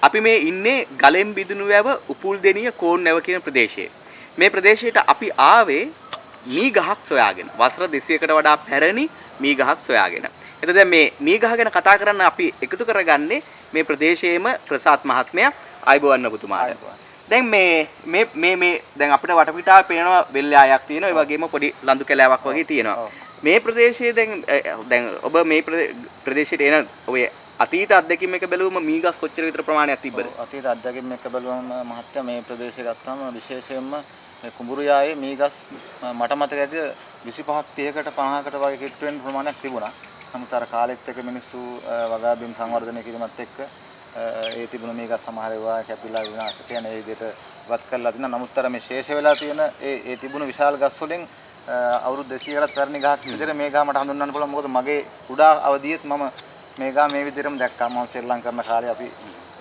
අපි මේ ඉන්නේ ගලෙන් බිඳුණු වැව උපුල්දෙනිය කෝන් නැව කියන ප්‍රදේශයේ. මේ ප්‍රදේශයට අපි ආවේ මී ගහක් සොයාගෙන. වසර 200කට වඩා පැරණි මී ගහක් සොයාගෙන. එතකොට දැන් මේ මී ගහ ගැන කතා කරන්න අපි එකතු කරගන්නේ මේ ප්‍රදේශයේම ප්‍රසාද් මහත්මයා ආයිබෝවන් ඔබතුමාට. දැන් මේ දැන් අපිට වටපිටාව පේනවා වෙල්යායක් තියෙනවා. ඒ වගේම පොඩි ලඳු කැලෑවක් වගේ තියෙනවා. මේ ප්‍රදේශයේ දැන් ඔබ මේ ප්‍රදේශයට එන ඔය අතීත අත්දැකීම් එක බැලුවම මී ගස් කොච්චර විතර ප්‍රමාණයක් තිබ්බද? අතීත අත්දැකීම් එක බැලුවම මහත්මයා මේ ප්‍රදේශය ගත්තාම විශේෂයෙන්ම මේ කුඹුරුයායේ මී ගස් මට මතක ඇති 25ක් 30කට 50කට වගේ කිට්ටු වෙන ප්‍රමාණයක් තිබුණා. නමුත් අර කාලෙත් එක්ක මිනිස්සු වගා බිම් සංවර්ධනය කිරීමත් එක්ක ඒ තිබුණ මී ගස් සමහර ඒවා කැපිලා විනාශ කියන ඒ විදිහට වත් කරලා තිනා. නමුත් අර මේ ශේෂ වෙලා තියෙන ඒ තිබුණ විශාල ගස් වලින් අවුරුදු 200කට පැරණි ගහක් විතර මේ ගහ මට හඳුන්වන්න පුළුවන්. මොකද මගේ කුඩා අවදියේත් මම මේ ගහ මේ විදිහටම දැක්කා. මම ශ්‍රී ලංකා කරන කාලේ අපි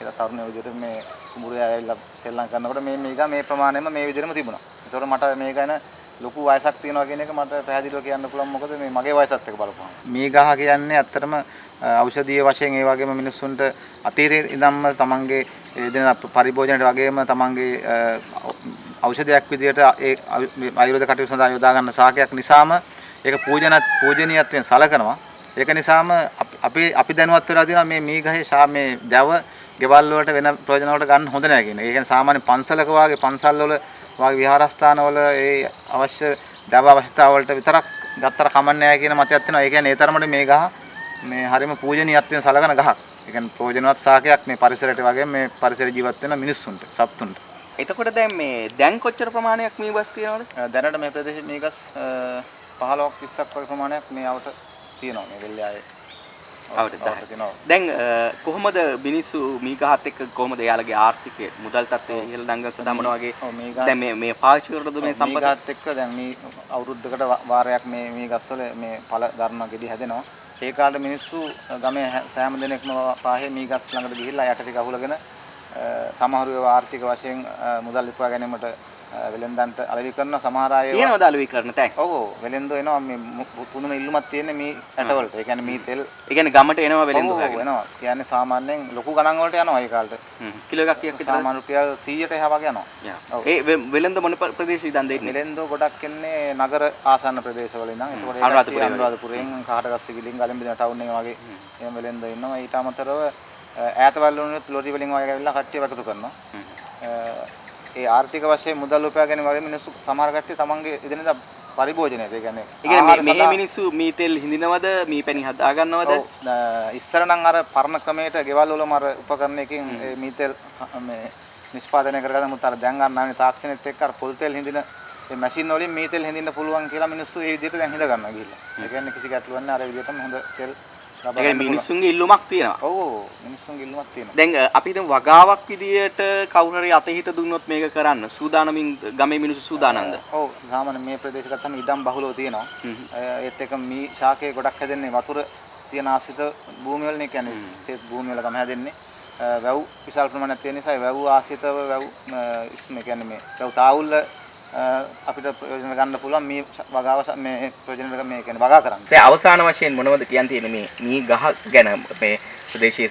ඒක තරුණ විදිහට මේ කුඹුරේ ඇවිල්ලා ශ්‍රී ලංකා කරනකොට මේ ගහ මේ ප්‍රමාණයෙම මේ විදිහටම තිබුණා. ඒතකොට මට මේ ගැන ලොකු වයසක් තියෙනවා කියන එක මට පැහැදිලිව කියන්න පුළුවන්. මොකද මේ මගේ වයසත් එක්ක බලපුවම මේ ගහ කියන්නේ ඇත්තටම ඖෂධීය වශයෙන් ඒ වගේම මිනිස්සුන්ට අතීතයේ ඉඳන්ම තමන්ගේ එදින පරිභෝජනයට වගේම තමන්ගේ ඖෂධයක් විදියට ඒ ආයුර්වේද කටයුතු සඳහා යොදා ගන්න ශාකයක් නිසාම ඒක පූජනීයත්වයෙන් සලකනවා. ඒක නිසාම අපි දැනුවත් වෙලා තියෙනවා මේ මී ගහේ මේ දැව ගෙවල් වලට වෙන ප්‍රයෝජන වලට ගන්න හොඳ නැහැ කියන. ඒ කියන්නේ සාමාන්‍ය පන්සලක වාගේ පන්සල් වල වාගේ විහාරස්ථාන වල ඒ අවශ්‍ය දැව අවශ්‍යතාව වලට විතරක් ගත්තර කමන්නේ නැහැ කියන මතයක් තියෙනවා. ඒ කියන්නේ ඒ තරමට මේ ගහ මේ හරිම පූජනීයත්වයෙන් සලකන ගහක්. ඒ කියන්නේ ප්‍රයෝජනවත් ශාකයක් මේ පරිසරයට වගේ මේ පරිසර ජීවත් වෙන මිනිස්සුන්ට සත්තුන්ට. එතකොට දැන් කොච්චර ප්‍රමාණයක් මී ගස් තියෙනවද? දැනට මේ ප්‍රදේශයේ මී ගස් 15ක් 20ක් වගේ ප්‍රමාණයක් මේ අවට තියෙනවා මේ වෙල්යාවේ. දැන් කොහොමද මිනිස්සු මී ගහත් එක්ක කොහොමද එයාලගේ ආර්ථිකය මුදල් තත්ත්වය ඉහළ නංගන සදාමන වගේ දැන් මේ පාවිච්චි කරනද මේ සම්පත ගහත් එක්ක දැන් මේ අවුරුද්දකට වාරයක් මේ මී ගස්වල මේ පළ ධර්ම ගෙඩි හැදෙනවා. ඒ කාලේ මිනිස්සු ගමේ සෑම දිනෙකම පාහේ මී ගස් ළඟට ගිහිල්ලා යට ටික අහුලගෙන සමහර ඒවා ආර්ථික වශයෙන් මුදල් ඉපුවා ගැනීමට වෙලෙන්දන්ට අලෙවි කරන සමහර අය තියෙනවද අලෙවි කරන තැන්? ඔව් වෙලෙන්දෝ එනවා මේ පුදුම ඉල්ලුමක් තියෙන මේ ඇටවලට. ඒ කියන්නේ මේ තෙල්. ඒ කියන්නේ ගමට එනවා වෙලෙන්දෝ ගාගෙන. එනවා. කියන්නේ සාමාන්‍යයෙන් ලොකු ගණන් වලට යනවා ඒ කාලේ. කිලෝ එකක් කීයක් විතර? සාමාන්‍ය රුපියල් 100ට එහා වගේ යනවා. ඒ වෙලෙන්දෝ මොන ප්‍රදේශෙ ඉඳන්ද එන්නේ? වෙලෙන්දෝ ගොඩක් එන්නේ නගර ආසන්න ප්‍රදේශවල ඉඳන්. ඒකෝට අනුරාධපුරයෙන් කාටගස්සවිලින් ගලින්බින ටවුන් එක වගේ එහෙම වෙලෙන්දෝ ඉන්නවා. ඊට අමතරව ඈතවල වුණොත් ලොරි වලින් වගේ ඇවිල්ලා කට්ටිය වගතු කරනවා. ඒ ආර්ථික වශයෙන් මුදල් උපයා ගැනීම වගේ මිනිස්සු සමහර කට්ටිය තමන්ගේ එදිනෙදා පරිභෝජනය. ඒ කියන්නේ මේ මිනිස්සු මී තෙල් හිඳිනවද? මී පැණි හදා ගන්නවද? ඉස්සර නම් අර පරණ ක්‍රමයට ගෙවල් වලම අර උපකරණයකින් මී තෙල් මේ නිෂ්පාදනය කරගන්න. මුත් අර දැන් ගන්නානේ තාක්ෂණයත් එක්ක අර පොල් තෙල් හිඳින මේ මැෂින් වලින් මී තෙල් හිඳින්න පුළුවන් කියලා මිනිස්සු ඒ විදිහට දැන් හිඳ ගන්නවා ගිහිල්ලා. ඒ කියන්නේ කිසි ගැටලුවක් නැහැ. අර විදිහටම හොඳ තෙල් ඒ මිනිස්සුන්ගේ ඉල්ලුමක් තියෙනවා. ඔව් මිනිස්සුන්ගේ ඉල්ලුමක් තියෙනවා. දැන් අපි හිතමු වගාවක් විදියට කවුරු හරි අතහිත දුන්නොත් මේක කරන්න සූදානමින් ගමේ මිනිස්සු සූදානම්ද? ඔව් සාමාන්‍ය මේ ප්‍රදේශ ගත්තම ඉඩම් බහුලව තියෙනවා. ඒත් එක මේ ශාකයේ ගොඩක් හැදෙන්නේ වතුර තියෙන ආශ්‍රිත භූමි වලනේ. කියන්නේ ඒ භූමි වල තමයි හැදෙන්නේ. වැව් විශාල ප්‍රමාණයක් තියෙන නිසා වැව් ආශ්‍රිතව වැව් මේ කියන්නේ මේ වැව් තාවුල්ල අපිට ප්‍රයෝජන ගන්න පුළුවන් මේ වගාව මේ ප්‍රයෝජන මේ කියන්නේ වගා කරන්න. දැන් අවසාන වශයෙන් මොනවද කියන්න තියෙන්නේ මේ ගහ ගැන මේ ප්‍රදේශයේ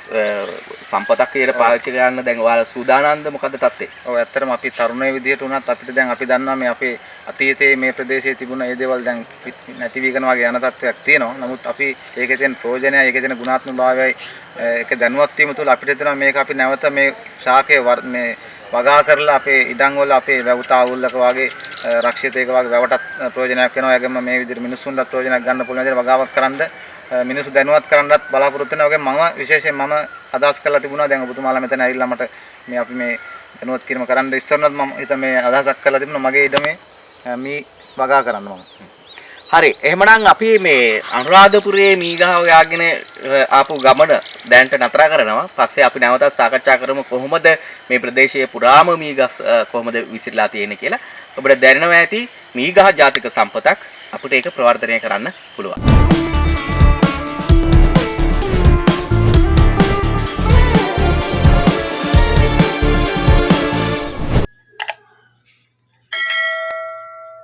සම්පතක් විදියට පාවිච්චි කරන්න දැන් ඔයාලා සූදානම්ද මොකද්ද තත්ත්වය? ඔව් ඇත්තටම අපි තරුණයේ විදියට උනත් අපිට දැන් අපි දන්නවා මේ අපේ අතීතයේ මේ ප්‍රදේශයේ තිබුණ ඒ දේවල් දැන් නැති වීගෙන වගේ යන තත්ත්වයක් තියෙනවා. නමුත් අපි ඒකේ තියෙන ප්‍රයෝජනය ඒකේ තියෙන ගුණාත්මක භාවයයි ඒක දැනුවත් වීම තුළ අපිට හිතෙනවා මේක අපි නැවත මේ ශාකයේ මේ වගා කරලා අපේ ඉඩම් වල අපේ වැවුතාවුල්ලක වගේ රක්ෂිත එක වගේ වැවටත් ප්‍රයෝජනයක් වෙනවා. ඒගොම මේ විදිහට මිනිස්සුන්ට ප්‍රයෝජනයක් ගන්න පුළුවන් විදිහට වගාවක් කරන්න මිනිස්සු දැනුවත් කරන්නත් බලාපොරොත්තු වෙනවා. වගේ මම විශේෂයෙන් අදහස් කරලා තිබුණා. දැන් ඔබතුමාලා මෙතන ඇවිල්ලා මට මේ අපි මේ දැනුවත් කිරීම කරන්න ඉස්සරනත් මම හිත මේ අදහසක් කරලා තිබුණා මගේ ඉඩමේ මේ වගා කරන්න මම. හරි එහෙමනම් අපි මේ අනුරාධපුරයේ මී ගහ හොයාගෙන ආපු ගමන දැනට නතර කරනවා. පස්සේ අපි නැවතත් සාකච්ඡා කරමු කොහොමද මේ ප්‍රදේශයේ පුරාම මී ගස් කොහොමද විසිරලා තියෙන්නේ කියලා. ඔබට දැනෙනවා ඇති මී ගහ ජාතික සම්පතක් අපිට ඒක ප්‍රවර්ධනය කරන්න පුළුවන්.